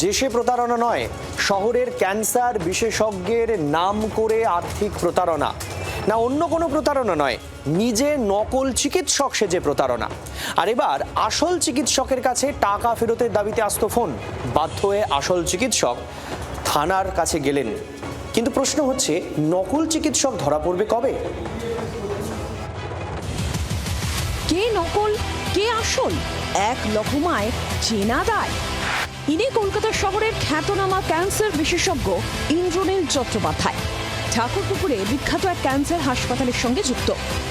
যে সে প্রতারণা নয়, শহরের ক্যান্সার বিশেষজ্ঞের নাম করে আর্থিক প্রতারণা, না অন্য কোনো প্রতারণা নয়, নিজে নকল চিকিৎসক সেজে প্রতারণা। আর এবার আসল চিকিৎসকের কাছে টাকা ফেরতের দাবিতে আসতো ফোন। বাধ্য হয়ে আসল চিকিৎসক থানার কাছে গেলেন, কিন্তু প্রশ্ন হচ্ছে নকল চিকিৎসক ধরা পড়বে কবে? কে নকল কে আসল এক লহমায় চেনা দায়। ইনি কলকাতা শহরের খ্যাতনামা ক্যান্সার বিশেষজ্ঞ ইন্দ্রনীল চট্টোপাধ্যায়। ঠাকুরপুকুরে বিখ্যাত এক ক্যান্সার হাসপাতালের সঙ্গে যুক্ত।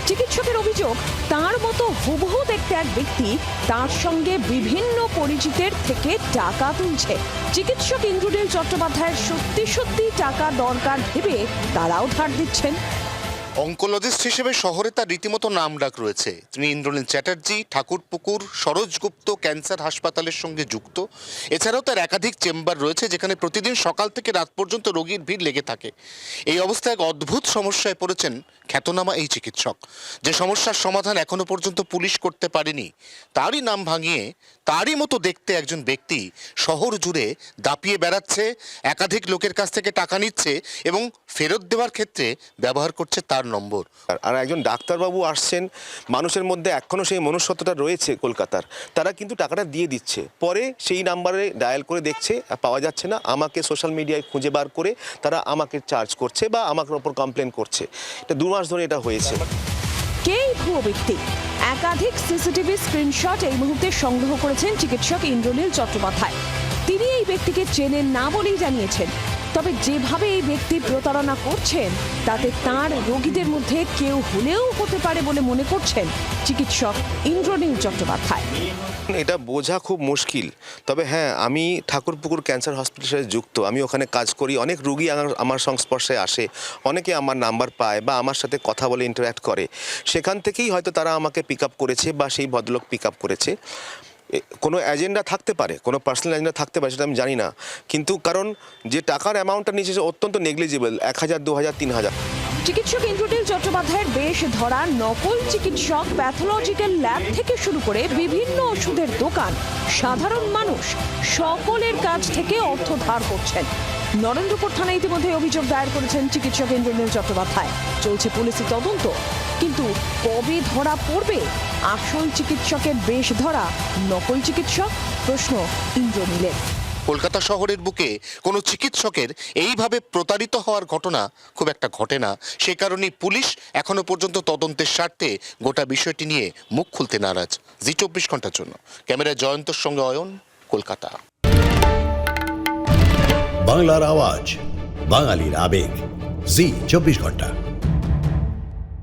চিকিৎসকের অভিযোগ, তার মতো হুবহু দেখতে এক ব্যক্তি তার সঙ্গে বিভিন্ন পরিচিতের থেকে টাকা তুলছে। চিকিৎসক ইন্দ্রনীল চট্টোপাধ্যায়ের সত্যি সত্যি টাকা দরকার ভেবে তারাও ধার দিচ্ছেন। অঙ্কোলজিস্ট হিসেবে শহরে তার রীতিমতো নাম ডাক রয়েছে। তিনি ইন্দ্রনীল চ্যাটার্জি ঠাকুরপুকুর সরোজগুপ্ত ক্যান্সার হাসপাতালের সঙ্গে যুক্ত। এছাড়াও তার একাধিক চেম্বার রয়েছে, যেখানে প্রতিদিন সকাল থেকে রাত পর্যন্ত রোগীর ভিড় লেগে থাকে। এই অবস্থায় এক অদ্ভুত সমস্যায় পড়েছেন খ্যাতনামা এই চিকিৎসক। যে সমস্যার সমাধান এখনো পর্যন্ত পুলিশ করতে পারেনি, তারই নাম ভাঙিয়ে তারই মতো দেখতে একজন ব্যক্তি শহর জুড়ে দাপিয়ে বেড়াচ্ছে, একাধিক লোকের কাছ থেকে টাকা নিচ্ছে এবং ফেরত দেওয়ার ক্ষেত্রে ব্যবহার করছে তার নম্বর। আর একজন ডাক্তারবাবু আসছেন, মানুষের মধ্যে এখনও সেই মনুষ্যত্বটা রয়েছে কলকাতার, তারা কিন্তু টাকাটা দিয়ে দিচ্ছে, পরে সেই নাম্বারে ডায়াল করে দেখছে পাওয়া যাচ্ছে না, আমাকে সোশ্যাল মিডিয়ায় খুঁজে বার করে তারা আমাকে চার্জ করছে বা আমার ওপর কমপ্লেন করছে। এটা 2 মাস ধরে এটা হয়েছে। কে ভুয়ো ব্যক্তি? একাধিক সিসিটিভি স্ক্রিনশট এই মুহূর্তে সংগ্রহ করেছেন চিকিৎসক ইন্দ্রনীল চট্টোপাধ্যায়। তিনি এই ব্যক্তিকে চেনেন না বলেই জানিয়েছেন। তবে যেভাবে এই ব্যক্তি প্রতারণা করছেন, তাতে তার রোগীদের মধ্যে কেউ হলেও হতে পারে বলে মনে করছেন চিকিৎসক ইন্দ্রনীল চট্টোপাধ্যায়। এটা বোঝা খুব মুশকিল, তবে হ্যাঁ, আমি ঠাকুরপুকুর ক্যান্সার হসপিটালের সাথে যুক্ত, আমি ওখানে কাজ করি। অনেক রুগী আমার সংস্পর্শে আসে, অনেকে আমার নাম্বার পায় বা আমার সাথে কথা বলে ইন্টারঅ্যাক্ট করে। সেখান থেকেই হয়তো তারা আমাকে পিক আপ করেছে বা সেই ভদ্রলোক পিক আপ করেছে। কোনো এজেন্ডা থাকতে পারে, কোনো পার্সোনাল এজেন্ডা থাকতে পারে, সেটা আমি জানি না, কিন্তু কারণ যে টাকার অ্যামাউন্টটা নিয়েছে সে অত্যন্ত নেগলিজিবল, 1000, 2000, 3000। চিকিৎসক ইন্দ্রনীল চট্টোপাধ্যায়ের বেশ ধরা নকল চিকিৎসক, প্যাথোলজিক্যাল ল্যাব থেকে শুরু করে বিভিন্ন ওষুধের দোকান, সাধারণ মানুষ সকলের কাছ থেকে অর্থ ধার করছেন। নরেন্দ্রপুর থানায় ইতিমধ্যে অভিযোগ দায়ের করেছেন চিকিৎসক ইন্দ্রনীল চট্টোপাধ্যায়। চলছে পুলিশি তদন্ত, কিন্তু কবে ধরা পড়বে আসল চিকিৎসকের বেশ ধরা নকল চিকিৎসক? প্রশ্ন ইন্দ্রনীলের। কলকাতা শহরের বুকে কোনো চিকিৎসকের এইভাবে প্রতারিত হওয়ার ঘটনা খুব একটা ঘটে না। সে কারণেই পুলিশ এখনো পর্যন্ত তদন্তের স্বার্থে গোটা বিষয়টি নিয়ে মুখ খুলতে নারাজ। জি 24 ঘন্টার জন্য ক্যামেরায় জয়ন্তর সঙ্গে অয়ন, কলকাতা। বাংলার আওয়াজ, বাঙালির আবেগ, জি 24 ঘন্টা।